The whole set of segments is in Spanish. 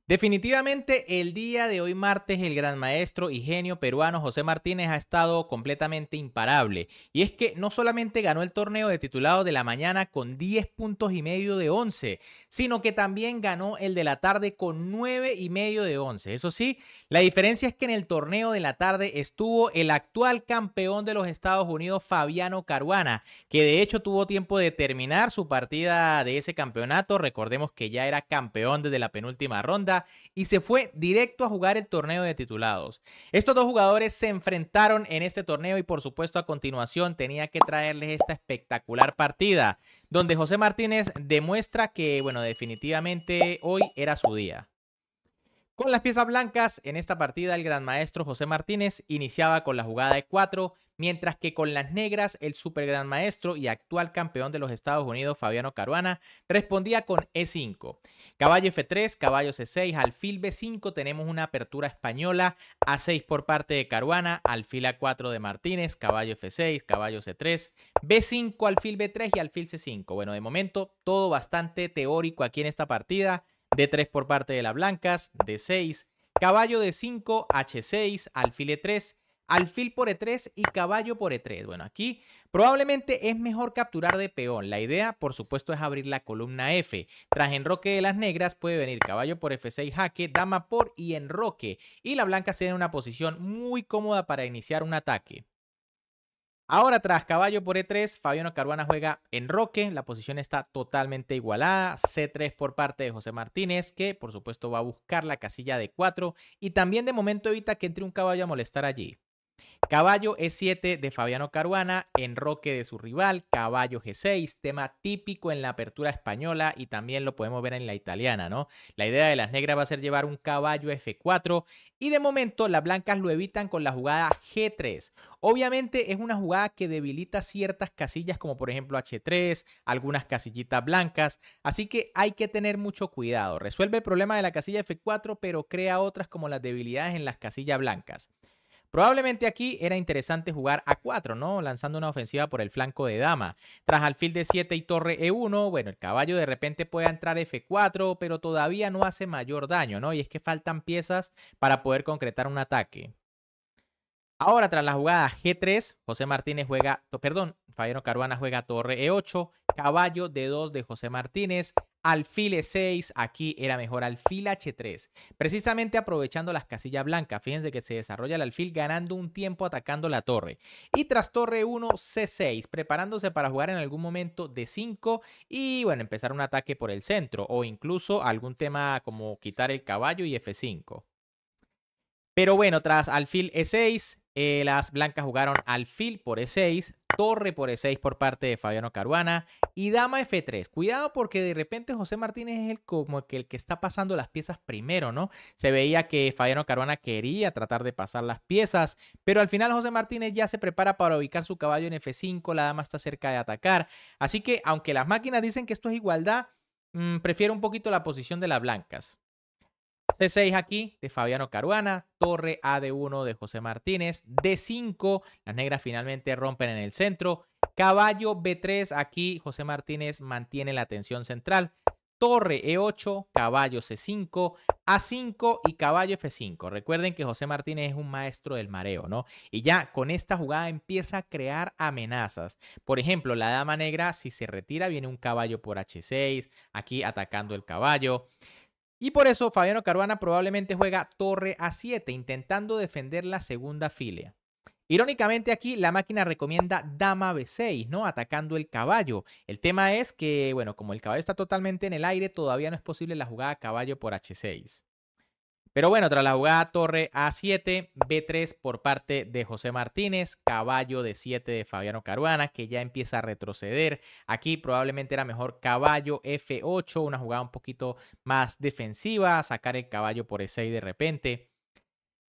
Definitivamente el día de hoy martes el gran maestro y genio peruano José Martínez ha estado completamente imparable. Y es que no solamente ganó el torneo de titulado de la mañana con 10 puntos y medio de 11, sino que también ganó el de la tarde con 9 y medio de 11. Eso sí, la diferencia es que en el torneo de la tarde estuvo el actual campeón de los Estados Unidos, Fabiano Caruana, que de hecho tuvo tiempo de terminar su partida de ese campeonato. Recordemos que ya era campeón desde la penúltima ronda y se fue directo a jugar el torneo de titulados. Estos dos jugadores se enfrentaron en este torneo y por supuesto a continuación tenía que traerles esta espectacular partida, donde José Martínez demuestra que, bueno, definitivamente hoy era su día. Con las piezas blancas, en esta partida el gran maestro José Martínez iniciaba con la jugada de 4, mientras que con las negras el super gran maestro y actual campeón de los Estados Unidos Fabiano Caruana respondía con E5. Caballo F3, caballo C6, alfil B5, tenemos una apertura española, A6 por parte de Caruana, alfil A4 de Martínez, caballo F6, caballo C3, B5, alfil B3 y alfil C5. Bueno, de momento todo bastante teórico aquí en esta partida. D3 por parte de las blancas, D6, caballo D5, H6, alfil E3, alfil por E3 y caballo por E3. Bueno, aquí probablemente es mejor capturar de peón. La idea, por supuesto, es abrir la columna F. Tras enroque de las negras puede venir caballo por F6 jaque, dama por y enroque. Y la blanca tiene una posición muy cómoda para iniciar un ataque. Ahora, tras caballo por E3, Fabiano Caruana juega enroque. La posición está totalmente igualada. C3 por parte de José Martínez, que por supuesto va a buscar la casilla de 4 y también de momento evita que entre un caballo a molestar allí. Caballo E7 de Fabiano Caruana, enroque de su rival, caballo G6, tema típico en la apertura española y también lo podemos ver en la italiana, ¿no? La idea de las negras va a ser llevar un caballo F4 y de momento las blancas lo evitan con la jugada G3. Obviamente es una jugada que debilita ciertas casillas como por ejemplo H3, algunas casillitas blancas, así que hay que tener mucho cuidado. Resuelve el problema de la casilla F4 pero crea otras como las debilidades en las casillas blancas. Probablemente aquí era interesante jugar A4, ¿no? Lanzando una ofensiva por el flanco de dama. Tras alfil D7 y torre E1, bueno, el caballo de repente puede entrar F4, pero todavía no hace mayor daño, ¿no? Y es que faltan piezas para poder concretar un ataque. Ahora, tras la jugada G3, José Martínez juega, perdón, Fabiano Caruana juega torre E8, caballo D2 de José Martínez, alfil E6, aquí era mejor alfil H3, precisamente aprovechando las casillas blancas. Fíjense que se desarrolla el alfil ganando un tiempo atacando la torre. Y tras torre 1, C6, preparándose para jugar en algún momento D5 y, bueno, empezar un ataque por el centro o incluso algún tema como quitar el caballo y F5. Pero bueno, tras alfil E6, las blancas jugaron alfil por E6, torre por E6 por parte de Fabiano Caruana y dama F3. Cuidado porque de repente José Martínez es como que el que está pasando las piezas primero, ¿no? Se veía que Fabiano Caruana quería tratar de pasar las piezas, pero al final José Martínez ya se prepara para ubicar su caballo en F5, la dama está cerca de atacar. Así que aunque las máquinas dicen que esto es igualdad, prefiero un poquito la posición de las blancas. C6 aquí de Fabiano Caruana, torre A de 1 de José Martínez, D5, las negras finalmente rompen en el centro, caballo B3, aquí José Martínez mantiene la tensión central, torre E8, caballo C5, A5 y caballo F5. Recuerden que José Martínez es un maestro del mareo, ¿no? Y ya con esta jugada empieza a crear amenazas. Por ejemplo, la dama negra, si se retira, viene un caballo por H6, aquí atacando el caballo. Y por eso Fabiano Caruana probablemente juega torre A7, intentando defender la segunda fila. Irónicamente aquí la máquina recomienda dama B6, ¿no? Atacando el caballo. El tema es que, bueno, como el caballo está totalmente en el aire, todavía no es posible la jugada caballo por H6. Pero bueno, tras la jugada torre A7, B3 por parte de José Martínez, caballo de 7 de Fabiano Caruana, que ya empieza a retroceder. Aquí probablemente era mejor caballo F8, una jugada un poquito más defensiva, sacar el caballo por E6 de repente.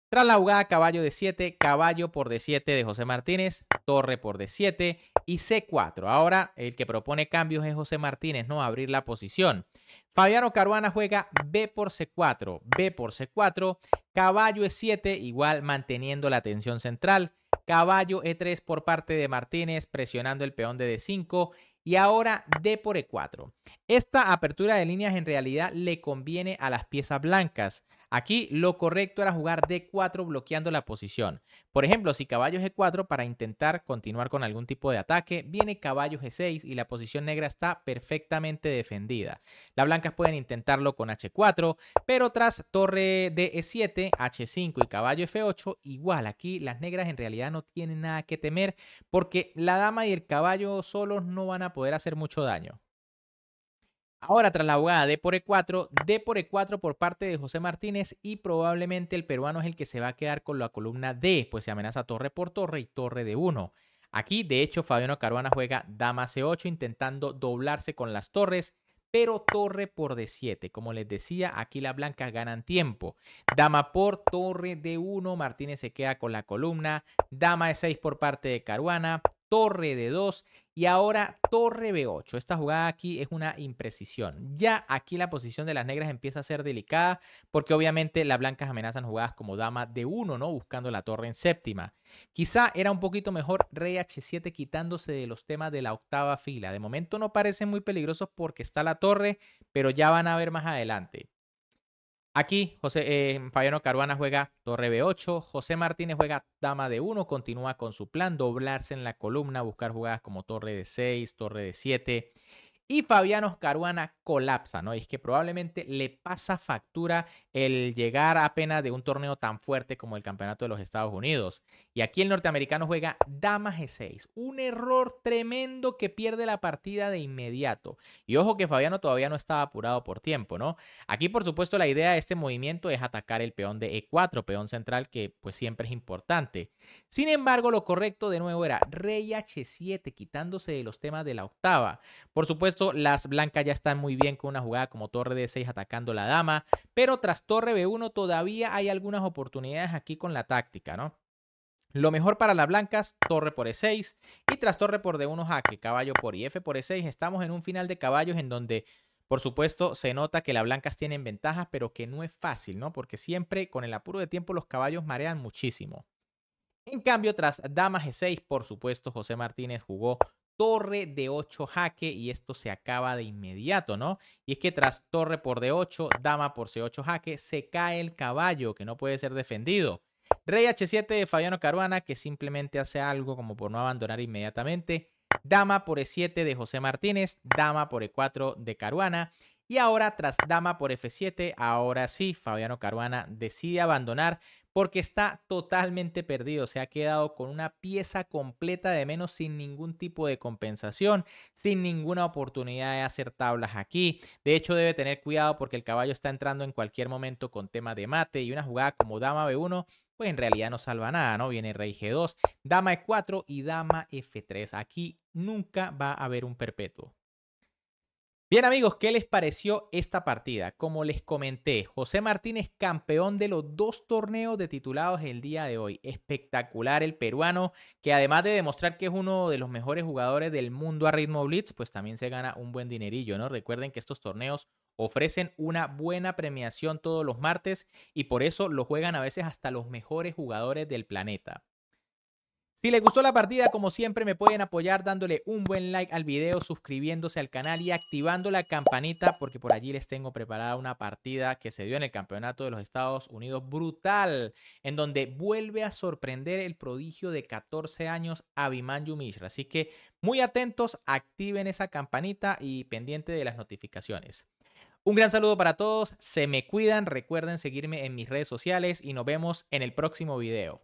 Tras la jugada caballo de 7, caballo por D7 de José Martínez, torre por D7 y C4. Ahora el que propone cambios es José Martínez, ¿no? Abrir la posición. Fabiano Caruana juega B por C4, B por C4, caballo E7, igual manteniendo la tensión central, caballo E3 por parte de Martínez, presionando el peón de D5 y ahora D por E4. Esta apertura de líneas en realidad le conviene a las piezas blancas. Aquí lo correcto era jugar D4 bloqueando la posición. Por ejemplo, si caballo G4 para intentar continuar con algún tipo de ataque, viene caballo G6 y la posición negra está perfectamente defendida. Las blancas pueden intentarlo con H4, pero tras torre de E7, H5 y caballo F8, igual aquí las negras en realidad no tienen nada que temer porque la dama y el caballo solos no van a poder hacer mucho daño. Ahora, tras la jugada D por E4 por parte de José Martínez y probablemente el peruano es el que se va a quedar con la columna D, pues se amenaza torre por torre y torre D1. Aquí, de hecho, Fabiano Caruana juega dama C8 intentando doblarse con las torres, pero torre por D7. Como les decía, aquí las blancas ganan tiempo. Dama por torre D1, Martínez se queda con la columna. Dama E6 por parte de Caruana, torre D2 y ahora torre B8. Esta jugada aquí es una imprecisión. Ya aquí la posición de las negras empieza a ser delicada porque obviamente las blancas amenazan jugadas como dama D1, ¿no? Buscando la torre en séptima. Quizá era un poquito mejor rey H7 quitándose de los temas de la octava fila. De momento no parecen muy peligrosos porque está la torre, pero ya van a ver más adelante. Aquí Fabiano Caruana juega torre B8, José Martínez juega dama D1, continúa con su plan, doblarse en la columna, buscar jugadas como torre D6, torre D7. Y Fabiano Caruana colapsa, ¿no? Y es que probablemente le pasa factura el llegar apenas de un torneo tan fuerte como el Campeonato de los Estados Unidos. Y aquí el norteamericano juega dama G6. Un error tremendo que pierde la partida de inmediato. Y ojo que Fabiano todavía no estaba apurado por tiempo, ¿no? Aquí, por supuesto, la idea de este movimiento es atacar el peón de E4, peón central que pues siempre es importante. Sin embargo, lo correcto de nuevo era rey H7, quitándose de los temas de la octava. Por supuesto, las blancas ya están muy bien con una jugada como torre D6 atacando la dama, pero tras torre B1 todavía hay algunas oportunidades aquí con la táctica, ¿no? Lo mejor para las blancas, torre por E6 y tras torre por D1 jaque, caballo por I, F por E6. Estamos en un final de caballos en donde, por supuesto, se nota que las blancas tienen ventajas, pero que no es fácil, ¿no? Porque siempre con el apuro de tiempo los caballos marean muchísimo. En cambio, tras dama G6, por supuesto, José Martínez jugó torre D8 jaque y esto se acaba de inmediato, ¿no? Y es que tras torre por D8, dama por C8 jaque, se cae el caballo que no puede ser defendido. Rey H7 de Fabiano Caruana que simplemente hace algo como por no abandonar inmediatamente. Dama por E7 de José Martínez, dama por E4 de Caruana. Y ahora tras dama por F7, ahora sí, Fabiano Caruana decide abandonar porque está totalmente perdido. Se ha quedado con una pieza completa de menos sin ningún tipo de compensación, sin ninguna oportunidad de hacer tablas aquí. De hecho, debe tener cuidado porque el caballo está entrando en cualquier momento con tema de mate y una jugada como dama B1 pues en realidad no salva nada, ¿no? Viene rey G2, dama E4 y dama F3. Aquí nunca va a haber un perpetuo. Bien amigos, ¿qué les pareció esta partida? Como les comenté, José Martínez campeón de los dos torneos de titulados el día de hoy. Espectacular el peruano, que además de demostrar que es uno de los mejores jugadores del mundo a ritmo blitz, pues también se gana un buen dinerillo, ¿no? Recuerden que estos torneos ofrecen una buena premiación todos los martes y por eso lo juegan a veces hasta los mejores jugadores del planeta. Si les gustó la partida, como siempre, me pueden apoyar dándole un buen like al video, suscribiéndose al canal y activando la campanita, porque por allí les tengo preparada una partida que se dio en el Campeonato de los Estados Unidos brutal, en donde vuelve a sorprender el prodigio de 14 años Abhimanyu Mishra. Así que muy atentos, activen esa campanita y pendiente de las notificaciones. Un gran saludo para todos, se me cuidan, recuerden seguirme en mis redes sociales y nos vemos en el próximo video.